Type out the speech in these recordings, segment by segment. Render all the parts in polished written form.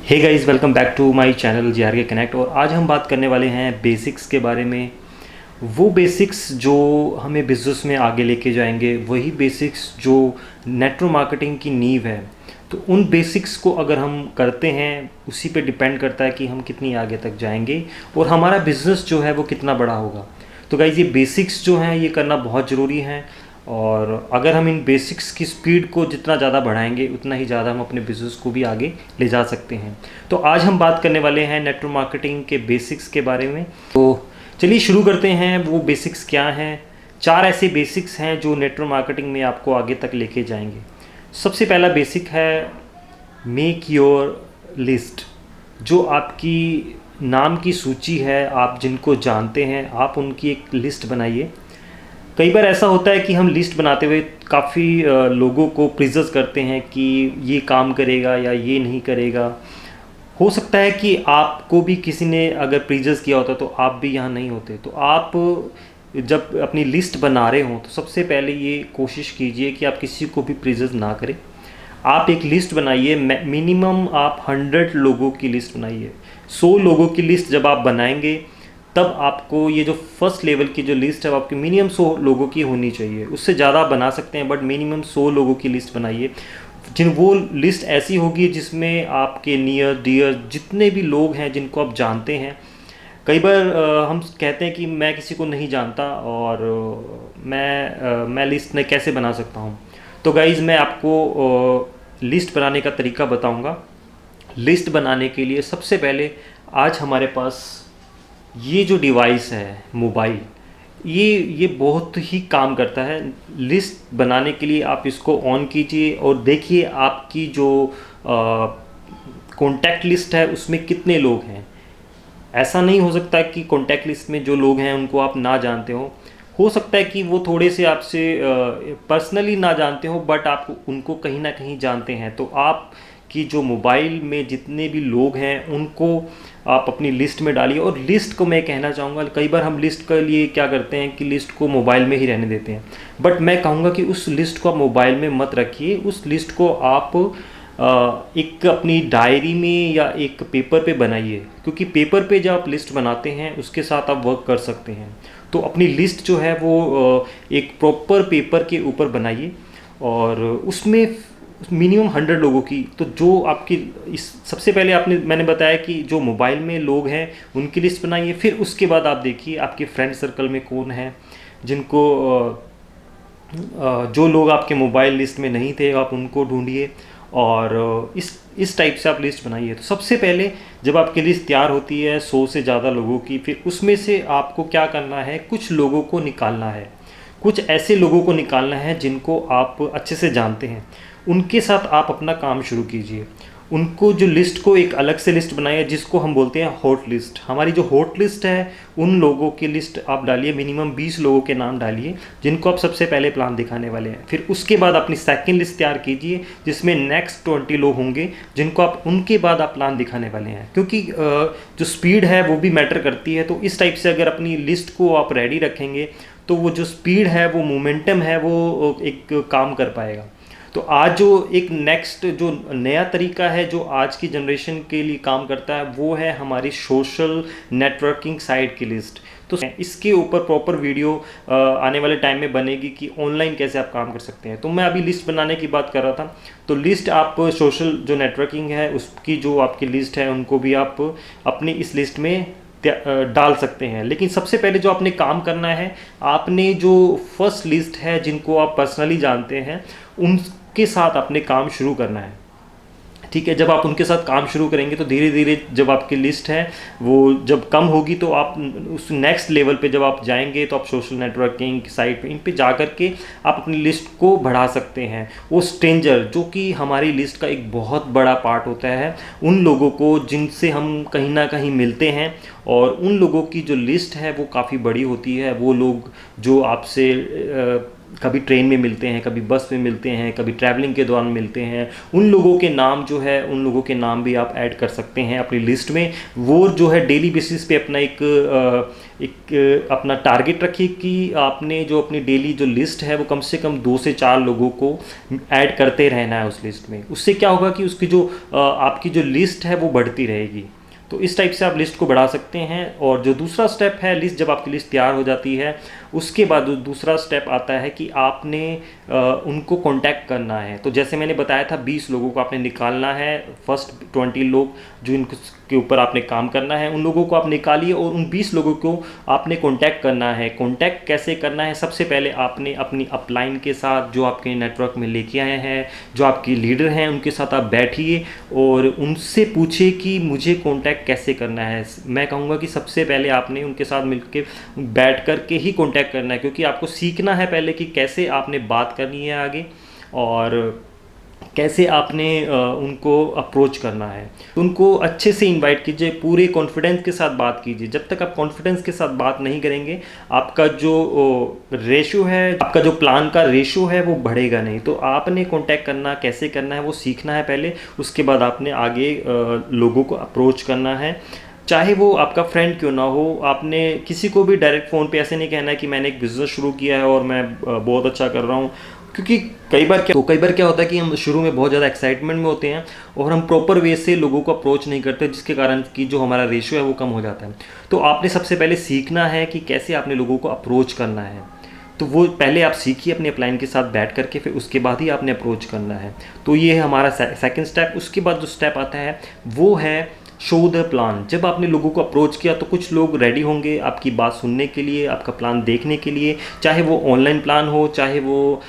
Hey guys, welcome back to my channel GRK connect. और आज हम बात करने वाले हैं बेसिक्स के बारे में। वो बेसिक्स जो हमें बिज़नेस में आगे लेके जाएंगे, वही बेसिक्स जो नेटवर्क मार्केटिंग की नींव है। तो उन बेसिक्स को अगर हम करते हैं, उसी पे डिपेंड करता है कि हम कितनी आगे तक जाएंगे और हमारा बिज़नेस जो है वो कितना बड़ा होगा। तो गाइस, ये बेसिक्स जो हैं ये करना बहुत ज़रूरी है। और अगर हम इन बेसिक्स की स्पीड को जितना ज़्यादा बढ़ाएंगे, उतना ही ज़्यादा हम अपने बिज़नेस को भी आगे ले जा सकते हैं। तो आज हम बात करने वाले हैं नेटवर्क मार्केटिंग के बेसिक्स के बारे में। तो चलिए शुरू करते हैं। वो बेसिक्स क्या हैं? 4 ऐसे बेसिक्स हैं जो नेटवर्क मार्केटिंग में आपको आगे तक लेके जाएंगे। सबसे पहला बेसिक है मेक योर लिस्ट। जो आपकी नाम की सूची है, आप जिनको जानते हैं, आप उनकी एक लिस्ट बनाइए। कई बार ऐसा होता है कि हम लिस्ट बनाते हुए काफ़ी लोगों को प्रिजर्व करते हैं कि ये काम करेगा या ये नहीं करेगा। हो सकता है कि आपको भी किसी ने अगर प्रिजर्व किया होता तो आप भी यहाँ नहीं होते। तो आप जब अपनी लिस्ट बना रहे हों तो सबसे पहले ये कोशिश कीजिए कि आप किसी को भी प्रिजर्व ना करें। आप एक लिस्ट बनाइए, मिनिमम आप 100 लोगों की लिस्ट बनाइए। 100 लोगों की लिस्ट जब आप बनाएंगे तब आपको ये जो फर्स्ट लेवल की जो लिस्ट है वो आपकी मिनिमम 100 लोगों की होनी चाहिए। उससे ज़्यादा बना सकते हैं, बट मिनिमम 100 लोगों की लिस्ट बनाइए। वो लिस्ट ऐसी होगी जिसमें आपके नियर डियर जितने भी लोग हैं जिनको आप जानते हैं। कई बार हम कहते हैं कि मैं किसी को नहीं जानता और मैं लिस्ट में कैसे बना सकता हूँ। तो गाइज़, मैं आपको लिस्ट बनाने का तरीका बताऊँगा। लिस्ट बनाने के लिए सबसे पहले आज हमारे पास ये जो डिवाइस है मोबाइल, ये बहुत ही काम करता है। लिस्ट बनाने के लिए आप इसको ऑन कीजिए और देखिए आपकी जो कॉन्टैक्ट लिस्ट है उसमें कितने लोग हैं। ऐसा नहीं हो सकता कि कॉन्टैक्ट लिस्ट में जो लोग हैं उनको आप ना जानते हो सकता है कि वो थोड़े से आपसे पर्सनली ना जानते हो, बट आप उनको कहीं ना कहीं जानते हैं। तो आप कि जो मोबाइल में जितने भी लोग हैं उनको आप अपनी लिस्ट में डालिए। और लिस्ट को मैं कहना चाहूँगा, कई बार हम लिस्ट के लिए क्या करते हैं कि लिस्ट को मोबाइल में ही रहने देते हैं, बट मैं कहूँगा कि उस लिस्ट को आप मोबाइल में मत रखिए। उस लिस्ट को आप एक अपनी डायरी में या एक पेपर पे बनाइए, क्योंकि पेपर पे जब आप लिस्ट बनाते हैं उसके साथ आप वर्क कर सकते हैं। तो अपनी लिस्ट जो है वो एक प्रॉपर पेपर के ऊपर बनाइए और उसमें मिनिमम 100 लोगों की। तो जो आपकी इस सबसे पहले मैंने बताया कि जो मोबाइल में लोग हैं उनकी लिस्ट बनाइए। फिर उसके बाद आप देखिए आपके फ्रेंड सर्कल में कौन है जिनको जो लोग आपके मोबाइल लिस्ट में नहीं थे आप उनको ढूंढिए और इस टाइप से आप लिस्ट बनाइए। तो सबसे पहले जब आपकी लिस्ट तैयार होती है 100 से ज़्यादा लोगों की, फिर उसमें से आपको क्या करना है, कुछ लोगों को निकालना है। कुछ ऐसे लोगों को निकालना है जिनको आप अच्छे से जानते हैं, उनके साथ आप अपना काम शुरू कीजिए। उनको जो लिस्ट को एक अलग से लिस्ट बनाइए जिसको हम बोलते हैं हॉट लिस्ट। हमारी जो हॉट लिस्ट है उन लोगों की लिस्ट आप डालिए, मिनिमम 20 लोगों के नाम डालिए जिनको आप सबसे पहले प्लान दिखाने वाले हैं। फिर उसके बाद अपनी सेकंड लिस्ट तैयार कीजिए जिसमें नेक्स्ट 20 लोग होंगे जिनको आप उनके बाद आप प्लान दिखाने वाले हैं, क्योंकि जो स्पीड है वो भी मैटर करती है। तो इस टाइप से अगर अपनी लिस्ट को आप रेडी रखेंगे तो वो जो स्पीड है, वो मोमेंटम है, वो एक काम कर पाएगा। तो आज जो एक नेक्स्ट जो नया तरीका है जो आज की जनरेशन के लिए काम करता है वो है हमारी सोशल नेटवर्किंग साइट की लिस्ट। तो इसके ऊपर प्रॉपर वीडियो आने वाले टाइम में बनेगी कि ऑनलाइन कैसे आप काम कर सकते हैं। तो मैं अभी लिस्ट बनाने की बात कर रहा था। तो लिस्ट आप सोशल जो नेटवर्किंग है उसकी जो आपकी लिस्ट है उनको भी आप अपनी इस लिस्ट में डाल सकते हैं। लेकिन सबसे पहले जो आपने काम करना है, आपने जो फर्स्ट लिस्ट है जिनको आप पर्सनली जानते हैं उनके साथ आपने काम शुरू करना है। ठीक है, जब आप उनके साथ काम शुरू करेंगे तो धीरे धीरे जब आपकी लिस्ट है वो जब कम होगी तो आप उस नेक्स्ट लेवल पे जब आप जाएंगे तो आप सोशल नेटवर्किंग साइट पे इन पे जा कर के आप अपनी लिस्ट को बढ़ा सकते हैं। वो स्ट्रेंजर जो कि हमारी लिस्ट का एक बहुत बड़ा पार्ट होता है, उन लोगों को जिनसे हम कहीं ना कहीं मिलते हैं और उन लोगों की जो लिस्ट है वो काफ़ी बड़ी होती है। वो लोग जो आपसे कभी ट्रेन में मिलते हैं, कभी बस में मिलते हैं, कभी ट्रैवलिंग के दौरान मिलते हैं, उन लोगों के नाम जो है, उन लोगों के नाम भी आप ऐड कर सकते हैं अपनी लिस्ट में। वो जो है डेली बेसिस पे अपना एक अपना टारगेट रखिए कि आपने जो अपनी डेली जो लिस्ट है वो कम से कम 2 से 4 लोगों को ऐड करते रहना है उस लिस्ट में। उससे क्या होगा कि उसकी जो आपकी जो लिस्ट है वो बढ़ती रहेगी। तो इस टाइप से आप लिस्ट को बढ़ा सकते हैं। और जो दूसरा स्टेप है, लिस्ट जब आपकी लिस्ट तैयार हो जाती है, उसके बाद दूसरा स्टेप आता है कि आपने उनको कांटेक्ट करना है। तो जैसे मैंने बताया था 20 लोगों को आपने निकालना है, फर्स्ट 20 लोग जो इनके ऊपर आपने काम करना है, उन लोगों को आप निकालिए और उन 20 लोगों को आपने कांटेक्ट करना है। कांटेक्ट कैसे करना है? सबसे पहले आपने अपनी अपलाइन के साथ, जो आपके नेटवर्क में लेके आए हैं, जो आपके लीडर हैं, उनके साथ आप बैठिए और उनसे पूछिए कि मुझे कांटेक्ट कैसे करना है। मैं कहूँगा कि सबसे पहले आपने उनके साथ मिलकर बैठ कर के ही कांटेक्ट करना है, क्योंकि आपको सीखना है पहले कि कैसे आपने बात करनी है आगे और कैसे आपने उनको अप्रोच करना है। उनको अच्छे से इनवाइट कीजिए, पूरे कॉन्फिडेंस के साथ बात कीजिए। जब तक आप कॉन्फिडेंस के साथ बात नहीं करेंगे, आपका जो रेशो है, आपका जो प्लान का रेशो है वो बढ़ेगा नहीं। तो आपने कांटेक्ट करना कैसे करना है वो सीखना है पहले, उसके बाद आपने आगे लोगों को अप्रोच करना है। चाहे वो आपका फ्रेंड क्यों ना हो, आपने किसी को भी डायरेक्ट फ़ोन पे ऐसे नहीं कहना है कि मैंने एक बिज़नेस शुरू किया है और मैं बहुत अच्छा कर रहा हूँ। क्योंकि कई बार क्या होता है कि हम शुरू में बहुत ज़्यादा एक्साइटमेंट में होते हैं और हम प्रॉपर वे से लोगों को अप्रोच नहीं करते, जिसके कारण कि जो हमारा रेशियो है वो कम हो जाता है। तो आपने सबसे पहले सीखना है कि कैसे आपने लोगों को अप्रोच करना है। तो वो पहले आप सीखिए अपने अपलाइन के साथ बैठ करके, फिर उसके बाद ही आपने अप्रोच करना है। तो ये है हमारा सेकंड स्टेप। उसके बाद जो स्टेप आता है वो है शो द प्लान। जब आपने लोगों को अप्रोच किया तो कुछ लोग रेडी होंगे आपकी बात सुनने के लिए, आपका प्लान देखने के लिए, चाहे वो ऑनलाइन प्लान हो, चाहे वो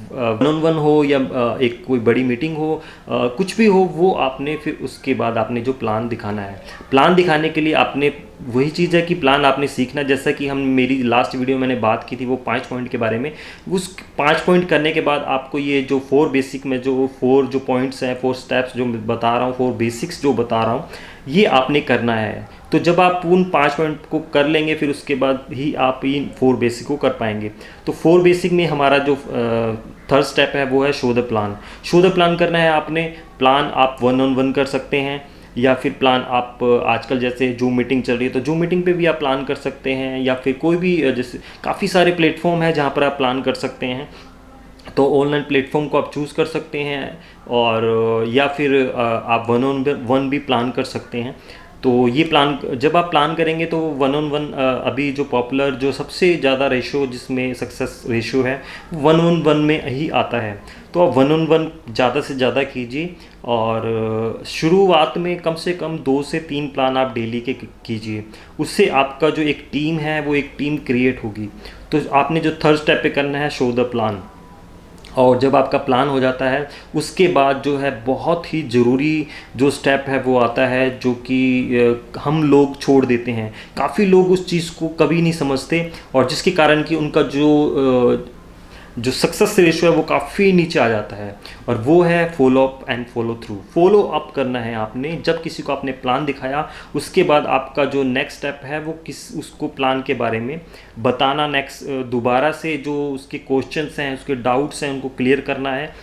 वन ऑन वन हो या एक कोई बड़ी मीटिंग हो, कुछ भी हो, वो आपने फिर उसके बाद आपने जो प्लान दिखाना है। प्लान दिखाने के लिए आपने वही चीज़ है कि प्लान आपने सीखना, जैसा कि हम मेरी लास्ट वीडियो मैंने बात की थी वो 5 पॉइंट के बारे में। उस 5 पॉइंट करने के बाद आपको ये जो 4 बेसिक में जो 4 जो पॉइंट्स हैं, 4 स्टेप्स जो बता रहा हूँ, 4 बेसिक्स जो बता रहा हूँ, ये आपने करना है। तो जब आप उन 5 पॉइंट को कर लेंगे, फिर उसके बाद ही आप इन 4 बेसिक को कर पाएंगे। तो 4 बेसिक में हमारा जो थर्ड स्टेप है वो है show the plan. Show the plan करना है आपने। प्लान आप 1 on 1 कर सकते हैं, या फिर प्लान आप आजकल जैसे जूम मीटिंग चल रही है तो जूम मीटिंग पे भी आप प्लान कर सकते हैं, या फिर कोई भी जैसे काफ़ी सारे प्लेटफॉर्म है जहाँ पर आप प्लान कर सकते हैं। तो ऑनलाइन प्लेटफॉर्म को आप चूज़ कर सकते हैं, और या फिर आप 1 on 1 भी प्लान कर सकते हैं। तो ये प्लान जब आप प्लान करेंगे तो 1 on 1 अभी जो पॉपुलर जो सबसे ज़्यादा रेशो जिसमें सक्सेस रेशो है 1 on 1 में ही आता है। तो आप 1 on 1 ज़्यादा से ज़्यादा कीजिए, और शुरुआत में कम से कम 2 से 3 प्लान आप डेली के कीजिए। उससे आपका जो एक टीम है वो एक टीम क्रिएट होगी। तो आपने जो थर्ड स्टेप पे करना है शो द प्लान। और जब आपका प्लान हो जाता है उसके बाद जो है बहुत ही ज़रूरी जो स्टेप है वो आता है, जो कि हम लोग छोड़ देते हैं। काफ़ी लोग उस चीज़ को कभी नहीं समझते, और जिसके कारण कि उनका जो सक्सेस रेशो है वो काफ़ी नीचे आ जाता है। और वो है follow up and follow through. Follow up करना है आपने। जब किसी को आपने प्लान दिखाया उसके बाद आपका जो नेक्स्ट स्टेप है वो उसको प्लान के बारे में बताना, नेक्स्ट दोबारा से जो उसके क्वेश्चंस हैं, उसके डाउट्स हैं, उनको क्लियर करना है।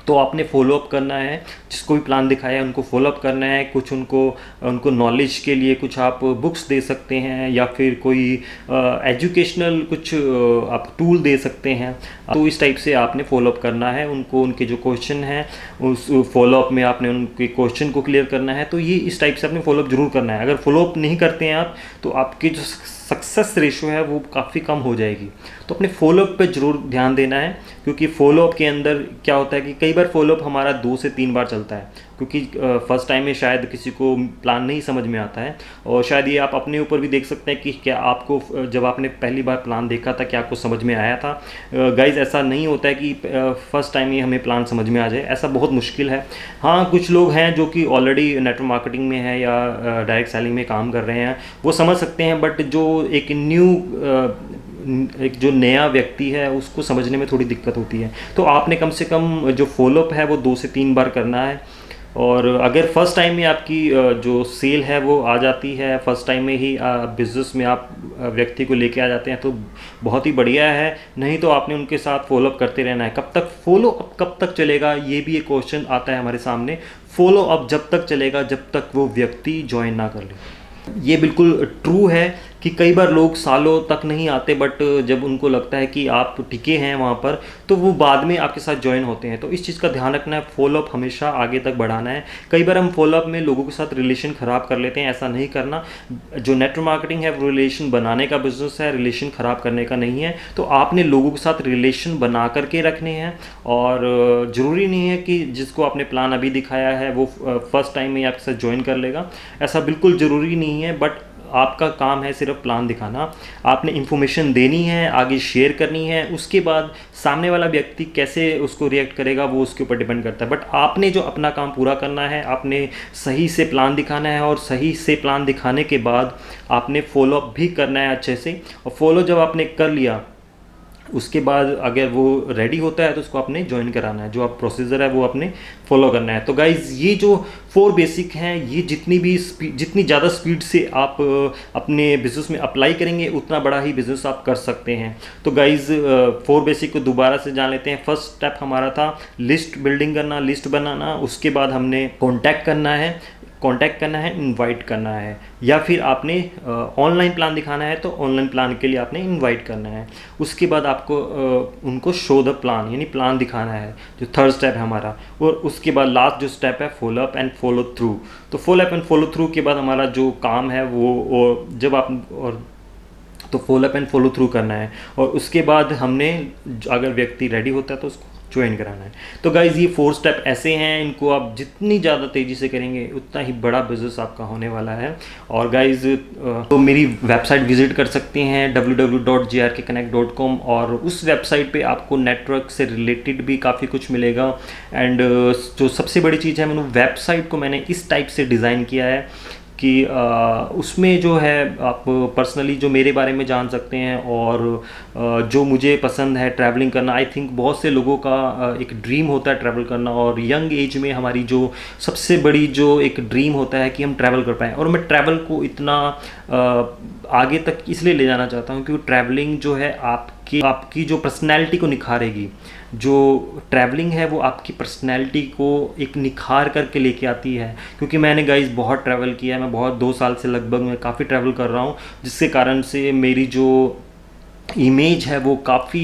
तो आपने फॉलो अप करना है, जिसको भी प्लान दिखाया है उनको फॉलो अप करना है। कुछ उनको नॉलेज के लिए कुछ आप बुक्स दे सकते हैं, या फिर कोई एजुकेशनल कुछ आप टूल दे सकते हैं। तो इस टाइप से आपने फॉलो अप करना है उनको। उनके जो क्वेश्चन हैं उस फॉलो अप में आपने उनके क्वेश्चन को क्लियर करना है। तो ये इस टाइप से आपने फॉलो अप जरूर करना है। अगर फॉलो अप नहीं करते हैं आप तो आपके जो सक्सेस रेशो है वो काफ़ी कम हो जाएगी। तो अपने फॉलोअप पे ज़रूर ध्यान देना है, क्योंकि फॉलोअप के अंदर क्या होता है कि कई बार फॉलोअप हमारा 2 से 3 बार चलता है, क्योंकि फर्स्ट टाइम में शायद किसी को प्लान नहीं समझ में आता है। और शायद ये आप अपने ऊपर भी देख सकते हैं कि क्या आपको जब आपने पहली बार प्लान देखा था क्या आपको समझ में आया था। गाइज ऐसा नहीं होता है कि फर्स्ट टाइम ही हमें प्लान समझ में आ जाए, ऐसा बहुत मुश्किल है। हाँ, कुछ लोग हैं जो कि ऑलरेडी नेटवर्क मार्केटिंग में है या डायरेक्ट सेलिंग में काम कर रहे हैं, वो समझ सकते हैं। बट जो एक जो नया व्यक्ति है उसको समझने में थोड़ी दिक्कत होती है। तो आपने कम से कम जो फॉलोअप है वो 2 से 3 बार करना है। और अगर फर्स्ट टाइम में आपकी जो सेल है वो आ जाती है, फर्स्ट टाइम में ही बिज़नेस में आप व्यक्ति को लेके आ जाते हैं तो बहुत ही बढ़िया है। नहीं तो आपने उनके साथ फॉलोअप करते रहना है। कब तक फॉलो अप कब तक चलेगा, ये भी एक क्वेश्चन आता है हमारे सामने। फॉलो अप जब तक चलेगा जब तक वो व्यक्ति ज्वाइन ना कर ले। ये बिल्कुल ट्रू है कि कई बार लोग सालों तक नहीं आते, बट जब उनको लगता है कि आप टिके हैं वहाँ पर तो वो बाद में आपके साथ ज्वाइन होते हैं। तो इस चीज़ का ध्यान रखना है, फॉलोअप हमेशा आगे तक बढ़ाना है। कई बार हम फॉलोअप में लोगों के साथ रिलेशन ख़राब कर लेते हैं, ऐसा नहीं करना। जो नेटवर्क मार्केटिंग है वो रिलेशन बनाने का बिजनेस है, रिलेशन ख़राब करने का नहीं है। तो आपने लोगों के साथ रिलेशन बना करके रखने हैं, और ज़रूरी नहीं है कि जिसको आपने प्लान अभी दिखाया है वो फर्स्ट टाइम में आपके साथ ज्वाइन कर लेगा, ऐसा बिल्कुल ज़रूरी नहीं है। बट आपका काम है सिर्फ प्लान दिखाना। आपने इन्फॉर्मेशन देनी है, आगे शेयर करनी है, उसके बाद सामने वाला व्यक्ति कैसे उसको रिएक्ट करेगा वो उसके ऊपर डिपेंड करता है। बट आपने जो अपना काम पूरा करना है, आपने सही से प्लान दिखाना है, और सही से प्लान दिखाने के बाद आपने फॉलोअप भी करना है अच्छे से। और फॉलो जब आपने कर लिया उसके बाद अगर वो रेडी होता है तो उसको आपने ज्वाइन कराना है, जो आप प्रोसीजर है वो आपने फॉलो करना है। तो गाइज़ ये जो 4 बेसिक हैं, ये जितनी ज़्यादा स्पीड से आप अपने बिजनेस में अप्लाई करेंगे उतना बड़ा ही बिजनेस आप कर सकते हैं। तो गाइज़ 4 बेसिक को दोबारा से जान लेते हैं। फर्स्ट स्टेप हमारा था लिस्ट बिल्डिंग करना, लिस्ट बनाना। उसके बाद हमने कॉन्टैक्ट करना है, इनवाइट करना है, या फिर आपने ऑनलाइन प्लान दिखाना है तो ऑनलाइन प्लान के लिए आपने इनवाइट करना है। उसके बाद आपको उनको शो द प्लान यानी प्लान दिखाना है, जो थर्ड स्टेप है हमारा। और उसके बाद लास्ट जो स्टेप है follow up and follow through. तो follow up and follow through के बाद हमारा जो काम है वो जब आप तो follow up and follow through करना है, और उसके बाद हमने अगर व्यक्ति रेडी होता है तो उसको ज्वाइन कराना है। तो गाइज़ ये 4 स्टेप ऐसे हैं, इनको आप जितनी ज़्यादा तेज़ी से करेंगे उतना ही बड़ा बिजनेस आपका होने वाला है। और गाइज़ तो मेरी वेबसाइट विजिट कर सकते हैं www.grkconnect.com, और उस वेबसाइट पे आपको नेटवर्क से रिलेटेड भी काफ़ी कुछ मिलेगा। एंड जो सबसे बड़ी चीज़ है, वेबसाइट को मैंने इस टाइप से डिज़ाइन किया है कि उसमें जो है आप पर्सनली जो मेरे बारे में जान सकते हैं, और जो मुझे पसंद है ट्रैवलिंग करना। आई थिंक बहुत से लोगों का एक ड्रीम होता है ट्रैवल करना, और यंग एज में हमारी जो सबसे बड़ी जो एक ड्रीम होता है कि हम ट्रैवल कर पाएँ। और मैं ट्रैवल को इतना आगे तक इसलिए ले जाना चाहता हूँ क्योंकि ट्रैवलिंग जो है आपकी जो पर्सनैलिटी को निखारेगी। जो ट्रैवलिंग है वो आपकी पर्सनैलिटी को एक निखार करके लेके आती है। क्योंकि मैंने गाइस बहुत ट्रैवल किया है, मैं बहुत 2 साल से लगभग मैं काफ़ी ट्रैवल कर रहा हूँ, जिसके कारण से मेरी जो इमेज है वो काफ़ी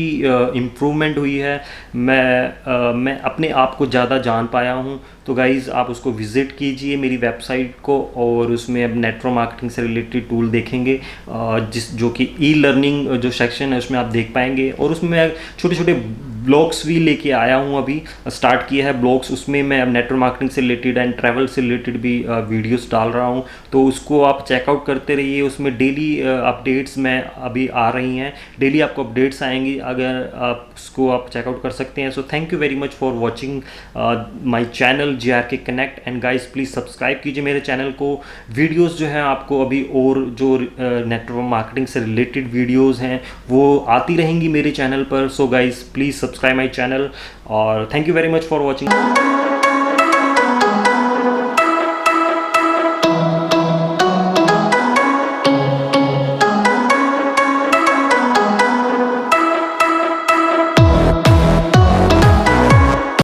इम्प्रूवमेंट हुई है। मैं अपने आप को ज़्यादा जान पाया हूँ। तो गाइज़ आप उसको विज़िट कीजिए मेरी वेबसाइट को, और उसमें अब नेटवर्क मार्केटिंग से रिलेटेड टूल देखेंगे, जो कि ई लर्निंग जो सेक्शन है उसमें आप देख पाएंगे। और उसमें मैं छोटे छोटे ब्लॉग्स भी लेके आया हूँ, अभी स्टार्ट किया है ब्लॉग्स। उसमें मैं अब नेटवर्क मार्केटिंग से रिलेटेड एंड ट्रैवल से रिलेटेड भी वीडियोस डाल रहा हूँ, तो उसको आप चेकआउट करते रहिए। उसमें डेली अपडेट्स में अभी आ रही हैं, डेली आपको अपडेट्स आएंगी, अगर आप उसको आप चेकआउट कर सकते हैं। So thank you very much for watching my channel GRK connect. And guys please subscribe कीजिए मेरे चैनल को। वीडियोज़ जो हैं आपको अभी और जो नेटवर्क मार्केटिंग से रिलेटेड वीडियोज़ हैं वो आती रहेंगी मेरे चैनल पर। So guys please subscribe my channel, और thank you very much for watching.